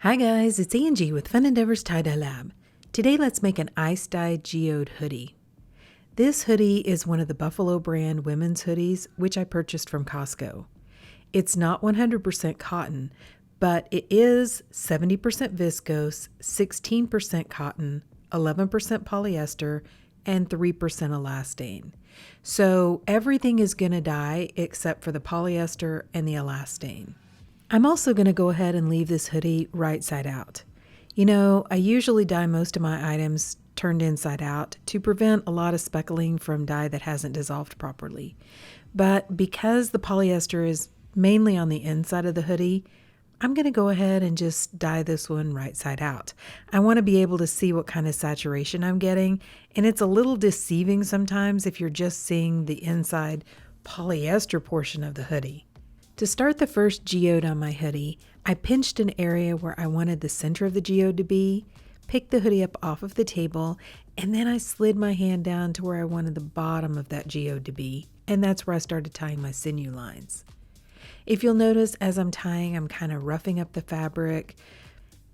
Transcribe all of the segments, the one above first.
Hi guys, it's Angie with Fun Endeavors Tie-Dye Lab. Today let's make an ice-dyed geode hoodie. This hoodie is one of the Buffalo brand women's hoodies, which I purchased from Costco. It's not 100% cotton, but it is 70% viscose, 16% cotton, 11% polyester, and 3% elastane. So everything is going to dye except for the polyester and the elastane. I'm also going to go ahead and leave this hoodie right side out. You know, I usually dye most of my items turned inside out to prevent a lot of speckling from dye that hasn't dissolved properly. But because the polyester is mainly on the inside of the hoodie, I'm going to go ahead and just dye this one right side out. I want to be able to see what kind of saturation I'm getting, and it's a little deceiving sometimes if you're just seeing the inside polyester portion of the hoodie. To start the first geode on my hoodie, I pinched an area where I wanted the center of the geode to be, picked the hoodie up off of the table, and then I slid my hand down to where I wanted the bottom of that geode to be, and that's where I started tying my sinew lines. If you'll notice, as I'm tying, I'm kind of roughing up the fabric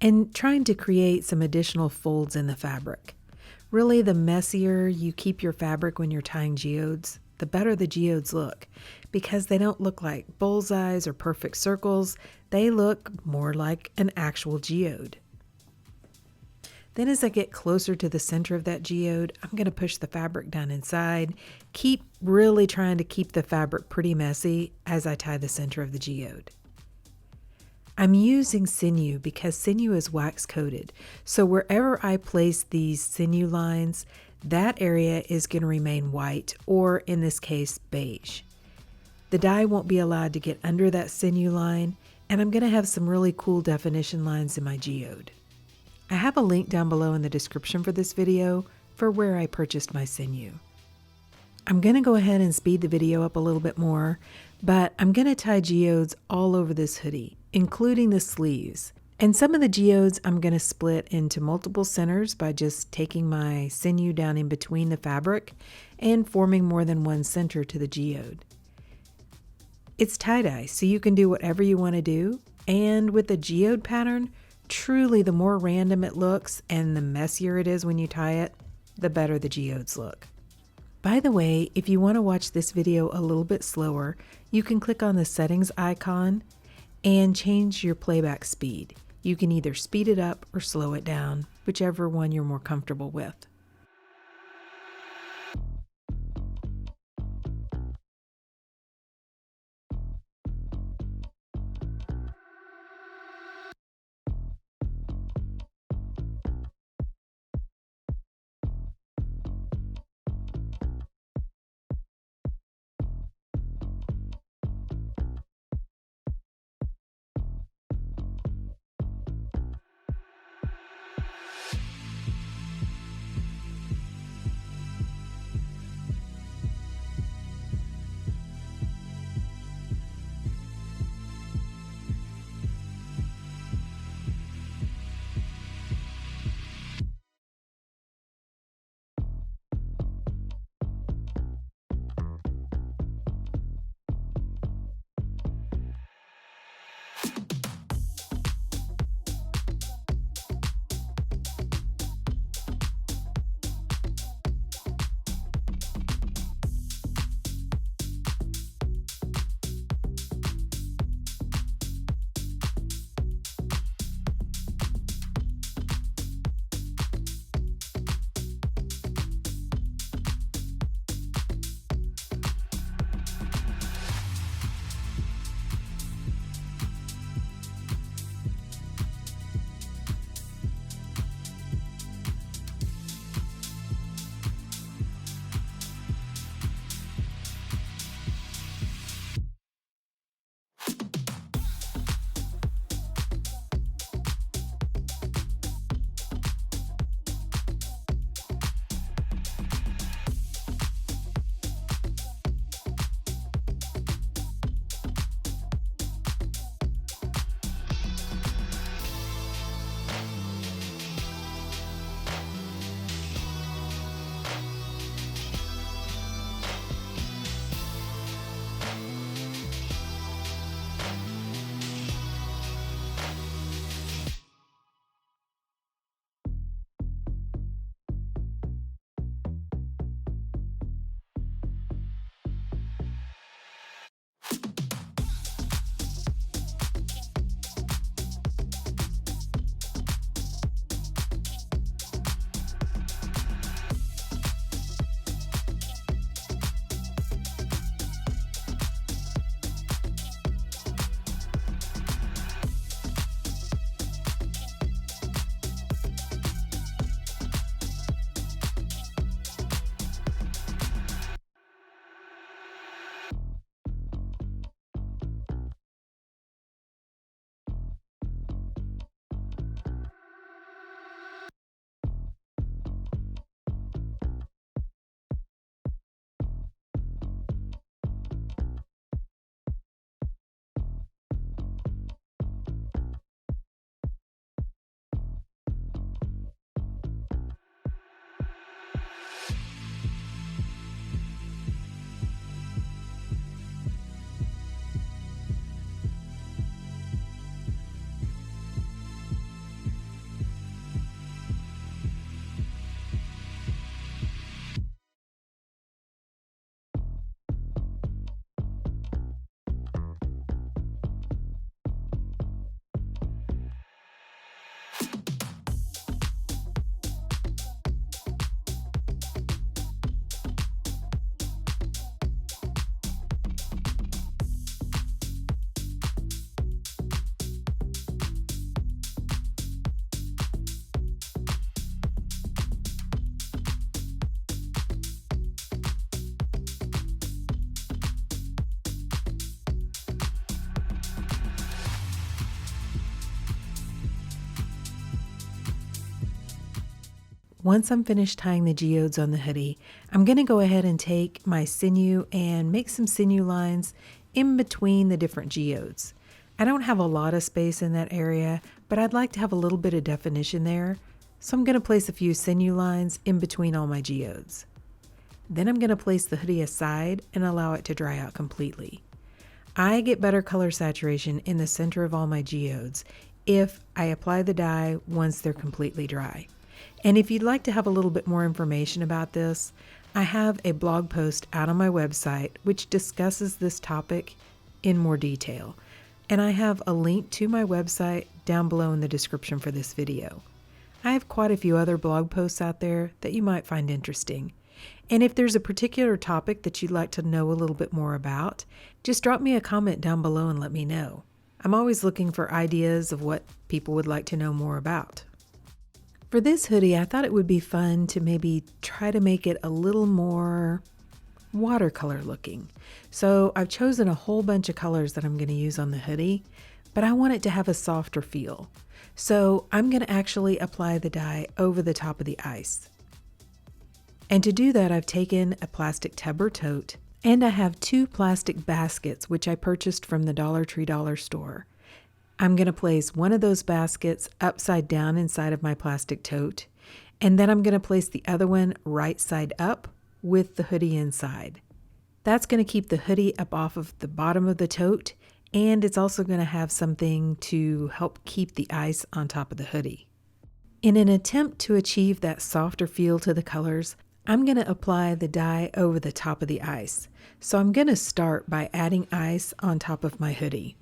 and trying to create some additional folds in the fabric. Really, the messier you keep your fabric when you're tying geodes, the better the geodes look, because they don't look like bullseyes or perfect circles. They look more like an actual geode. Then as I get closer to the center of that geode, I'm going to push the fabric down inside, keep really trying to keep the fabric pretty messy as I tie the center of the geode. I'm using sinew because sinew is wax coated, so wherever I place these sinew lines, that area is going to remain white, or in this case, beige. The dye won't be allowed to get under that sinew line, and I'm going to have some really cool definition lines in my geode. I have a link down below in the description for this video for where I purchased my sinew. I'm going to go ahead and speed the video up a little bit more, but I'm going to tie geodes all over this hoodie, including the sleeves. And some of the geodes I'm going to split into multiple centers by just taking my sinew down in between the fabric and forming more than one center to the geode. It's tie-dye, so you can do whatever you want to do, and with the geode pattern, truly the more random it looks and the messier it is when you tie it, the better the geodes look. By the way, if you want to watch this video a little bit slower, you can click on the settings icon and change your playback speed. You can either speed it up or slow it down, whichever one you're more comfortable with. Once I'm finished tying the geodes on the hoodie, I'm going to go ahead and take my sinew and make some sinew lines in between the different geodes. I don't have a lot of space in that area, but I'd like to have a little bit of definition there, so I'm going to place a few sinew lines in between all my geodes. Then I'm going to place the hoodie aside and allow it to dry out completely. I get better color saturation in the center of all my geodes if I apply the dye once they're completely dry. And if you'd like to have a little bit more information about this, I have a blog post out on my website which discusses this topic in more detail. And I have a link to my website down below in the description for this video. I have quite a few other blog posts out there that you might find interesting. And if there's a particular topic that you'd like to know a little bit more about, just drop me a comment down below and let me know. I'm always looking for ideas of what people would like to know more about. For this hoodie, I thought it would be fun to maybe try to make it a little more watercolor looking. So I've chosen a whole bunch of colors that I'm going to use on the hoodie, but I want it to have a softer feel. So I'm going to actually apply the dye over the top of the ice. And to do that, I've taken a plastic tub or tote, and I have 2 plastic baskets, which I purchased from the Dollar Tree dollar store. I'm going to place one of those baskets upside down inside of my plastic tote, and then I'm going to place the other one right side up with the hoodie inside. That's going to keep the hoodie up off of the bottom of the tote, and it's also going to have something to help keep the ice on top of the hoodie. In an attempt to achieve that softer feel to the colors, I'm going to apply the dye over the top of the ice. So I'm going to start by adding ice on top of my hoodie.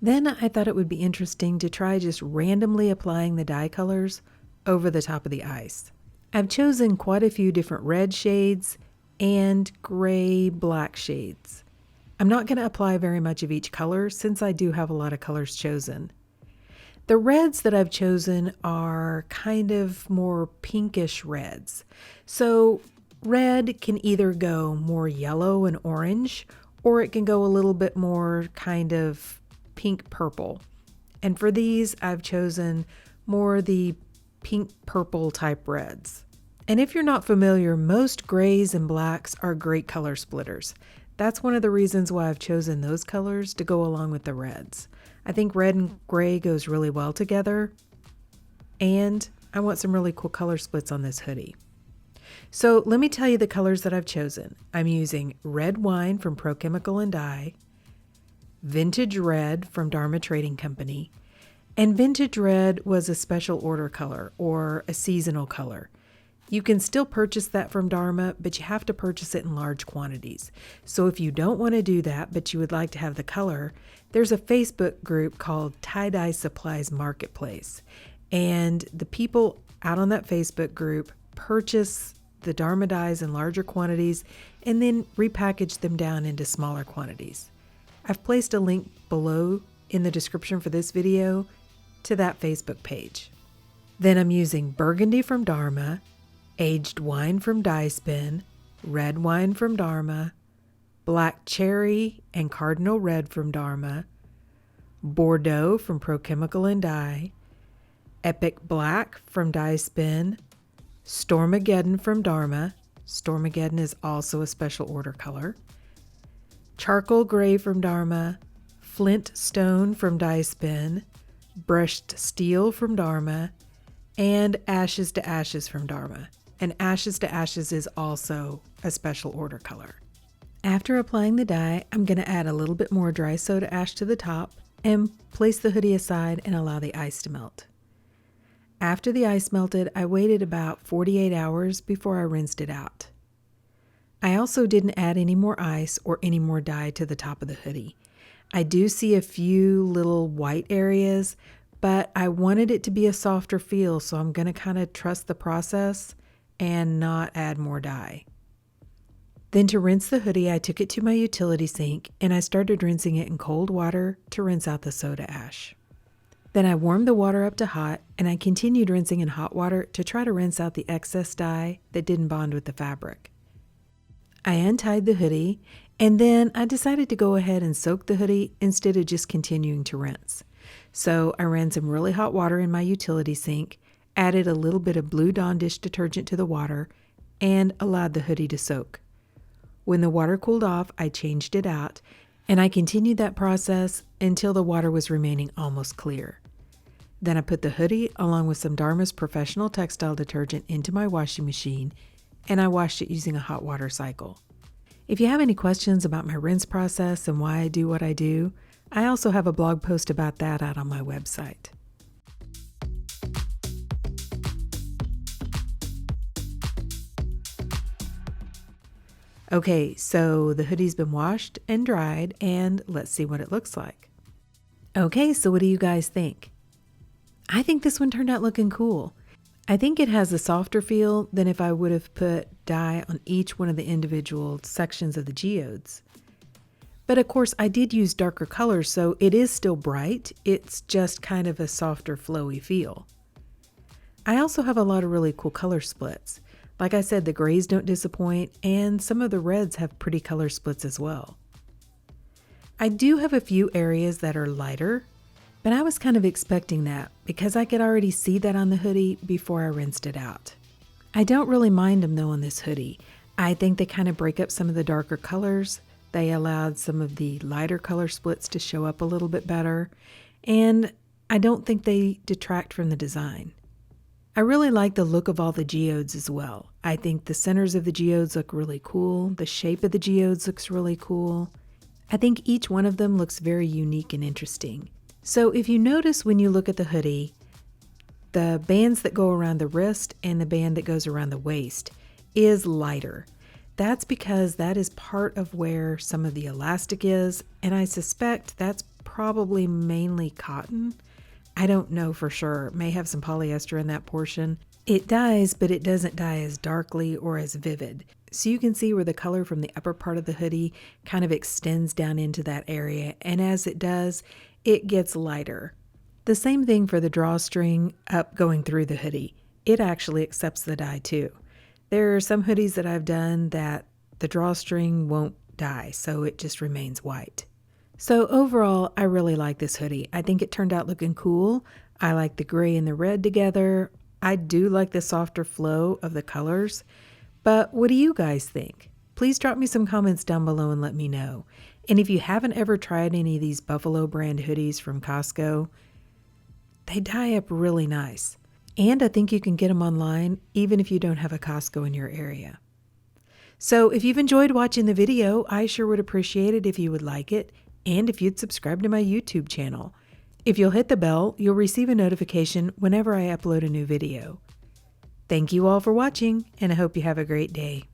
Then I thought it would be interesting to try just randomly applying the dye colors over the top of the ice. I've chosen quite a few different red shades and gray-black shades. I'm not going to apply very much of each color since I do have a lot of colors chosen. The reds that I've chosen are kind of more pinkish reds. So red can either go more yellow and orange, or it can go a little bit more kind of pink purple. And for these, I've chosen more the pink purple type reds. And if you're not familiar, most grays and blacks are great color splitters. That's one of the reasons why I've chosen those colors to go along with the reds. I think red and gray goes really well together, and I want some really cool color splits on this hoodie. So let me tell you the colors that I've chosen. I'm using red wine from Pro Chemical and Dye, vintage red from Dharma Trading Company, and vintage red was a special order color or a seasonal color. You can still purchase that from Dharma, but you have to purchase it in large quantities. So if you don't want to do that, but you would like to have the color, there's a Facebook group called Tie-Dye Supplies Marketplace. And the people out on that Facebook group purchase the Dharma dyes in larger quantities and then repackage them down into smaller quantities. I've placed a link below in the description for this video to that Facebook page. Then I'm using burgundy from Dharma, aged wine from Dye Spin, red wine from Dharma, black cherry and cardinal red from Dharma, Bordeaux from Pro Chemical and Dye, epic black from Dye Spin, Stormageddon from Dharma. Stormageddon is also a special order color. Charcoal gray from Dharma, flint stone from Dye Spin, brushed steel from Dharma, and ashes to ashes from Dharma. And ashes to ashes is also a special order color. After applying the dye, I'm going to add a little bit more dry soda ash to the top and place the hoodie aside and allow the ice to melt. After the ice melted, I waited about 48 hours before I rinsed it out. I also didn't add any more ice or any more dye to the top of the hoodie. I do see a few little white areas, but I wanted it to be a softer feel, so I'm going to kind of trust the process and not add more dye. Then to rinse the hoodie, I took it to my utility sink and I started rinsing it in cold water to rinse out the soda ash. Then I warmed the water up to hot and I continued rinsing in hot water to try to rinse out the excess dye that didn't bond with the fabric. I untied the hoodie and then I decided to go ahead and soak the hoodie instead of just continuing to rinse. So I ran some really hot water in my utility sink, added a little bit of Blue Dawn dish detergent to the water, and allowed the hoodie to soak. When the water cooled off, I changed it out, and I continued that process until the water was remaining almost clear. Then I put the hoodie along with some Dharma's professional textile detergent into my washing machine, and I washed it using a hot water cycle. If you have any questions about my rinse process and why I do what I do, I also have a blog post about that out on my website. Okay, so the hoodie's been washed and dried, and let's see what it looks like. Okay, so what do you guys think? I think this one turned out looking cool. I think it has a softer feel than if I would have put dye on each one of the individual sections of the geodes. But of course, I did use darker colors, so it is still bright. It's just kind of a softer, flowy feel. I also have a lot of really cool color splits. Like I said, the grays don't disappoint, and some of the reds have pretty color splits as well. I do have a few areas that are lighter, but I was kind of expecting that because I could already see that on the hoodie before I rinsed it out. I don't really mind them though on this hoodie. I think they kind of break up some of the darker colors. They allowed some of the lighter color splits to show up a little bit better, and I don't think they detract from the design. I really like the look of all the geodes as well. I think the centers of the geodes look really cool. The shape of the geodes looks really cool. I think each one of them looks very unique and interesting. So if you notice when you look at the hoodie, the bands that go around the wrist and the band that goes around the waist is lighter. That's because that is part of where some of the elastic is, and I suspect that's probably mainly cotton. I don't know for sure. It may have some polyester in that portion. It dyes, but it doesn't dye as darkly or as vivid. So you can see where the color from the upper part of the hoodie kind of extends down into that area, and as it does, it gets lighter. The same thing for the drawstring up going through the hoodie. It actually accepts the dye too. There are some hoodies that I've done that the drawstring won't dye, so it just remains white. So overall, I really like this hoodie. I think it turned out looking cool. I like the gray and the red together. I do like the softer flow of the colors. But what do you guys think? Please drop me some comments down below and let me know. And if you haven't ever tried any of these Buffalo brand hoodies from Costco, they dye up really nice. And I think you can get them online even if you don't have a Costco in your area. So if you've enjoyed watching the video, I sure would appreciate it if you would like it and if you'd subscribe to my YouTube channel. If you'll hit the bell, you'll receive a notification whenever I upload a new video. Thank you all for watching, and I hope you have a great day.